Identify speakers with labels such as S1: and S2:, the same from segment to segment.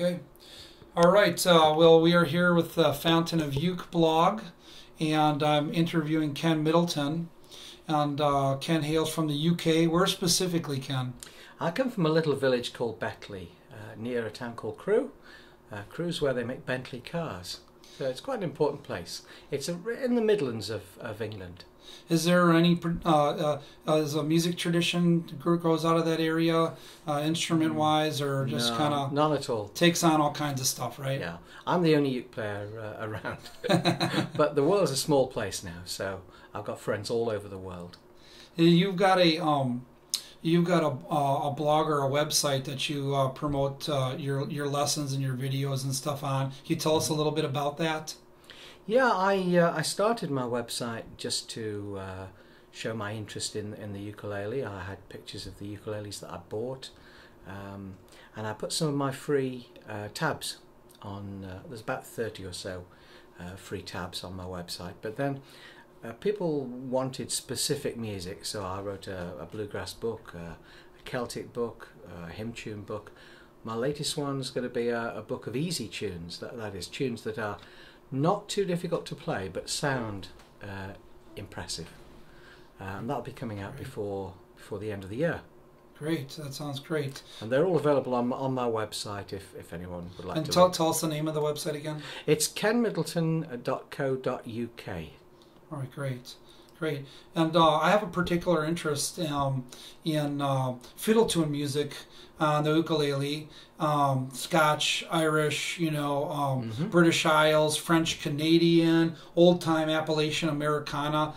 S1: Okay. All right. Well, we are here with the Fountain of Uke blog, and I'm interviewing Ken Middleton. And Ken hails from the UK. Where specifically, Ken?
S2: I come from a little village called Beckley, near a town called Crewe. Crewe's where they make Bentley cars. So it's quite an important place. It's in the Midlands of England.
S1: Is there any is a music tradition grows out of that area, instrument-wise, or just kind of
S2: none at all?
S1: Takes on all kinds of stuff, right?
S2: Yeah, I'm the only uke player around, but the world's a small place now, so I've got friends all over the world.
S1: You've got a blog or a website that you promote your lessons and your videos and stuff on. Can you tell us a little bit about that?
S2: Yeah, I started my website just to show my interest in the ukulele. I had pictures of the ukuleles that I bought, and I put some of my free tabs on. There's about 30 or so free tabs on my website, but then people wanted specific music, so I wrote a bluegrass book, a Celtic book, a hymn tune book. My latest one's going to be a book of easy tunes, that is, tunes that are not too difficult to play but sound impressive, and that'll be coming out before the end of the year.
S1: Great, that sounds great.
S2: And they're all available on my website if anyone would like to.
S1: And tell us the name of the website again.
S2: It's kenmiddleton.co.uk.
S1: All right, great. Great. And I have a particular interest in fiddle tune music on the ukulele, Scotch, Irish, British Isles, French Canadian, old-time Appalachian Americana.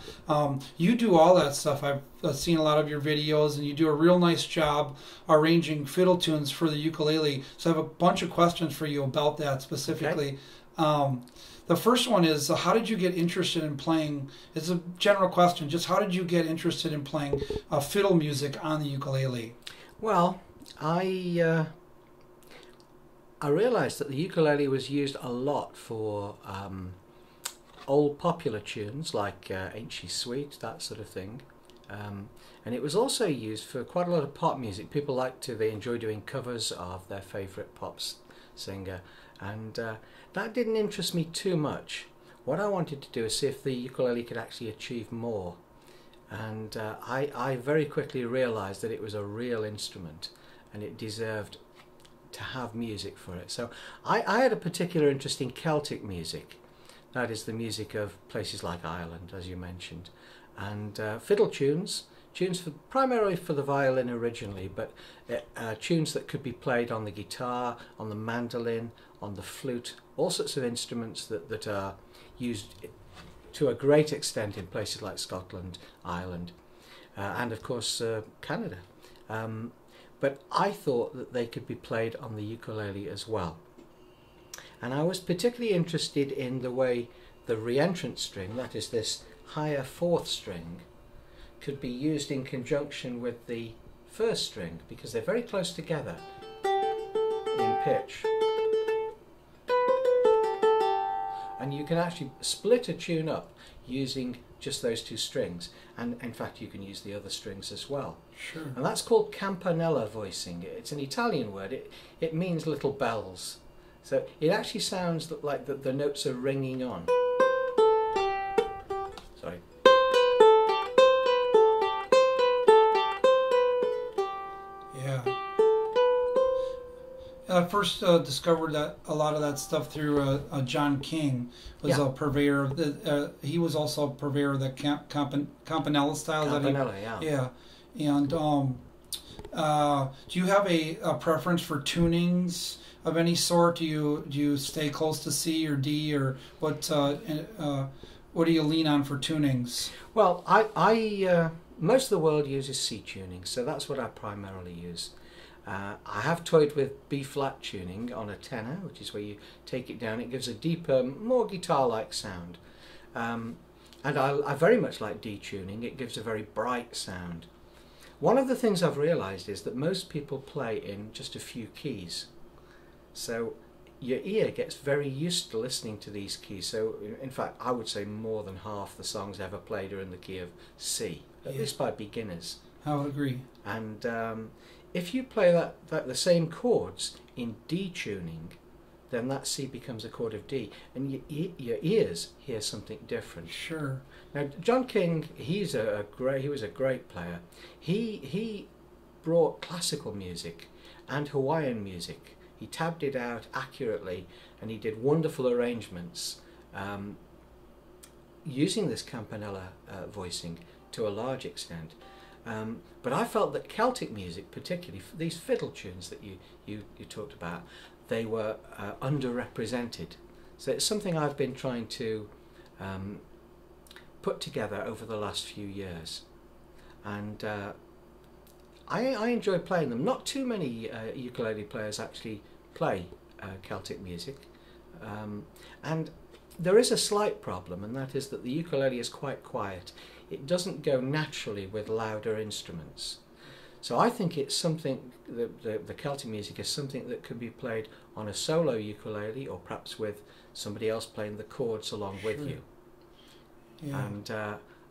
S1: You do all that stuff. I've seen a lot of your videos, and you do a real nice job arranging fiddle tunes for the ukulele. So I have a bunch of questions for you about that specifically. Okay. The first one is, how did you get interested in playing? It's a general question. Just how did you get interested in playing fiddle music on the ukulele?
S2: Well, I realized that the ukulele was used a lot for old popular tunes like Ain't She Sweet, that sort of thing. And it was also used for quite a lot of pop music. People they enjoy doing covers of their favorite pop singer. And that didn't interest me too much. What I wanted to do is see if the ukulele could actually achieve more. And I very quickly realized that it was a real instrument and it deserved to have music for it. So I had a particular interest in Celtic music. That is the music of places like Ireland, as you mentioned. And fiddle tunes primarily for the violin originally, but tunes that could be played on the guitar, on the mandolin, on the flute, all sorts of instruments that are used to a great extent in places like Scotland, Ireland, and of course Canada. But I thought that they could be played on the ukulele as well. And I was particularly interested in the way the reentrant string, that is this higher fourth string, could be used in conjunction with the first string, because they're very close together in pitch. And you can actually split a tune up using just those two strings, and in fact you can use the other strings as well.
S1: Sure.
S2: And that's called campanella voicing. It's an Italian word. It means little bells. So it actually sounds like the notes are ringing on. Sorry.
S1: I first discovered that a lot of that stuff through John King was a purveyor. He was also a purveyor of the campanella style.
S2: Campanella,
S1: yeah. And do you have a preference for tunings of any sort? Do you stay close to C or D, or what do you lean on for tunings?
S2: Well, I most of the world uses C tuning, so that's what I primarily use. I have toyed with B-flat tuning on a tenor, which is where you take it down. It gives a deeper, more guitar-like sound. And I very much like D tuning. It gives a very bright sound. One of the things I've realized is that most people play in just a few keys. So your ear gets very used to listening to these keys. So in fact, I would say more than half the songs ever played are in the key of C, at least by beginners.
S1: I would agree.
S2: And if you play the same chords in D tuning, then that C becomes a chord of D, and your ears hear something different.
S1: Sure.
S2: Now, John King, he was a great player. He brought classical music and Hawaiian music. He tabbed it out accurately, and he did wonderful arrangements using this campanella voicing to a large extent. But I felt that Celtic music, particularly these fiddle tunes that you talked about, they were underrepresented. So it's something I've been trying to put together over the last few years, and I enjoy playing them. Not too many ukulele players actually play Celtic music, and there is a slight problem, and that is that the ukulele is quite quiet. It doesn't go naturally with louder instruments. So I think it's something, the Celtic music is something that can be played on a solo ukulele, or perhaps with somebody else playing the chords along with you. Yeah. And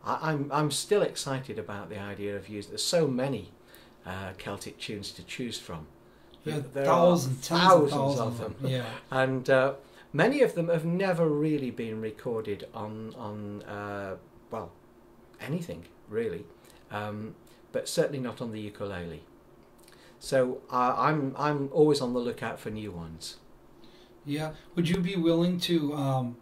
S2: I'm still excited about the idea of using. There's so many Celtic tunes to choose from.
S1: Yeah,
S2: there
S1: thousands
S2: of them.
S1: Yeah.
S2: And many of them have never really been recorded on well, anything really. But certainly not on the ukulele. So I'm always on the lookout for new ones.
S1: Yeah. Would you be willing to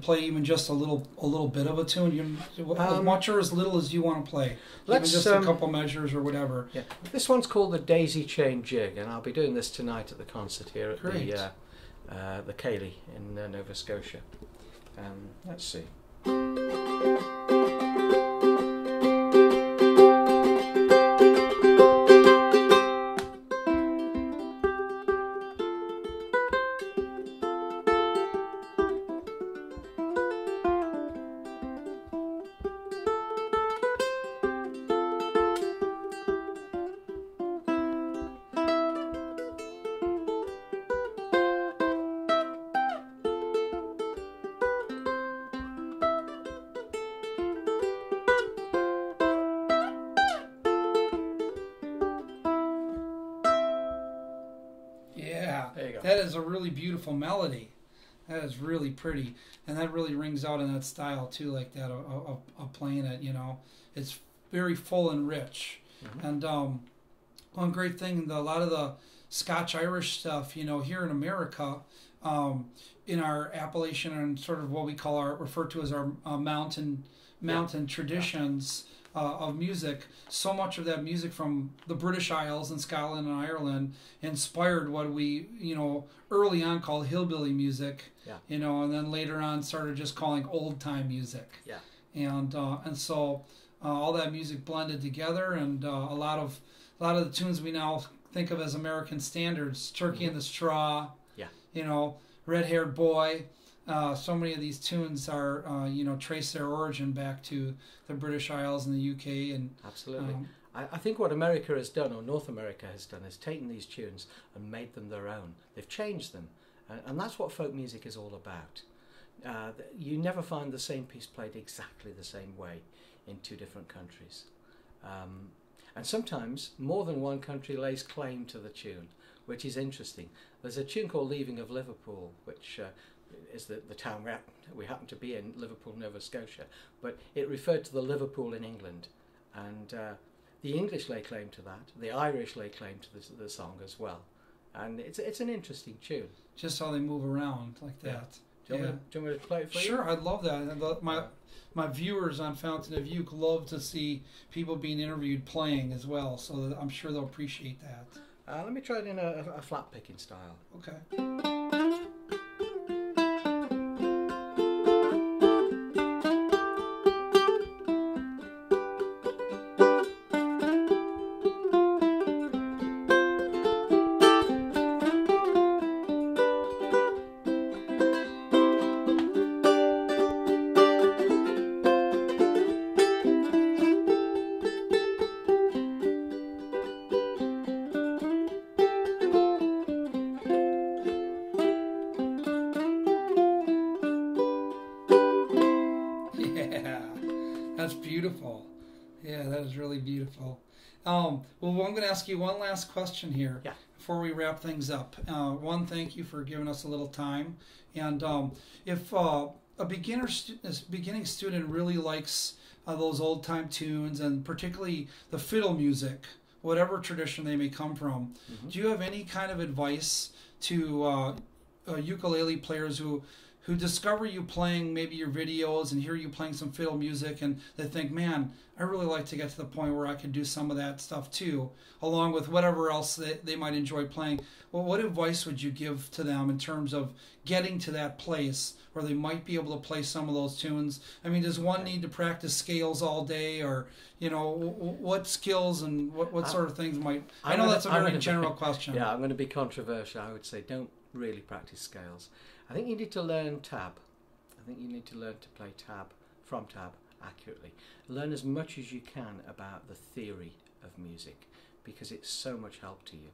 S1: play even just a little bit of a tune? As much or as little as you want to play. Even just a couple measures or whatever.
S2: Yeah. This one's called the Daisy Chain Jig, and I'll be doing this tonight at the concert here at the Cayley in Nova Scotia. Let's see.
S1: That is a really beautiful melody. That is really pretty, and that really rings out in that style too, like that of playing it. You know, it's very full and rich. Mm-hmm. And one great thing, a lot of the Scotch-Irish stuff, you know, here in America, in our Appalachian and sort of what we call referred to as our mountain traditions. Of music, so much of that music from the British Isles and Scotland and Ireland inspired what we, you know, early on called hillbilly music, you know, and then later on started just calling old time music. Yeah. And so all that music blended together, and a lot of the tunes we now think of as American standards, Turkey in the Straw, you know, Red Haired Boy. So many of these tunes are, you know, trace their origin back to the British Isles and the UK. And
S2: absolutely. I think what America has done, or North America has done, is taken these tunes and made them their own. They've changed them. And that's what folk music is all about. You never find the same piece played exactly the same way in two different countries. And sometimes more than one country lays claim to the tune, which is interesting. There's a tune called Leaving of Liverpool, which is the town we happen to be in, Liverpool, Nova Scotia, but it referred to the Liverpool in England, and the English lay claim to that, the Irish lay claim to the song as well, and it's an interesting tune.
S1: Just how they move around like that.
S2: Do you want me to play it for you?
S1: Sure, I'd love that. My viewers on Fountain of Uke love to see people being interviewed playing as well, so I'm sure they'll appreciate that.
S2: Let me try it in a flat picking style.
S1: Okay. That's beautiful. Yeah, that is really beautiful. Well, I'm going to ask you one last question here.
S2: Yeah.
S1: before we wrap things up. One, thank you for giving us a little time. And if a beginning student really likes those old time tunes, and particularly the fiddle music, whatever tradition they may come from, do you have any kind of advice to ukulele players who discover you playing maybe your videos and hear you playing some fiddle music, and they think, man, I really like to get to the point where I could do some of that stuff too, along with whatever else they might enjoy playing? Well, what advice would you give to them in terms of getting to that place where they might be able to play some of those tunes? I mean, does one need to practice scales all day, or, you know, what skills and what sort of things might... I know that's a very general question.
S2: Yeah, I'm going to be controversial. I would say don't really practice scales. I think you need to learn tab. I think you need to learn to play tab from tab accurately. Learn as much as you can about the theory of music, because it's so much help to you.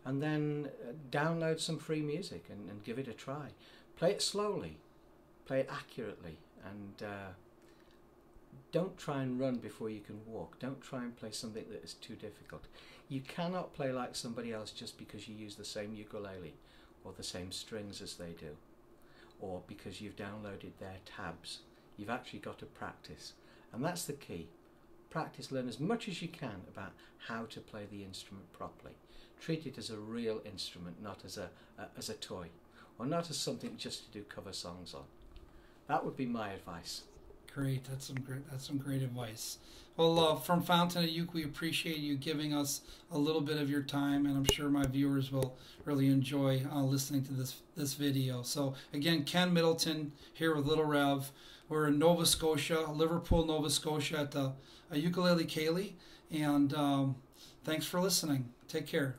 S2: And then download some free music and give it a try. Play it slowly, play it accurately, and don't try and run before you can walk. Don't try and play something that is too difficult. You cannot play like somebody else just because you use the same ukulele or the same strings as they do, or because you've downloaded their tabs. You've actually got to practice, and that's the key. Practice, learn as much as you can about how to play the instrument properly. Treat it as a real instrument, not as a toy, or not as something just to do cover songs on. That would be my advice.
S1: Great, that's some great advice. Well, from Fountain of Uke, we appreciate you giving us a little bit of your time, and I'm sure my viewers will really enjoy listening to this video. So again, Ken Middleton here with Little Rev. We're in Nova Scotia, Liverpool, Nova Scotia, at the Ukulele Ceilidh, and thanks for listening. Take care.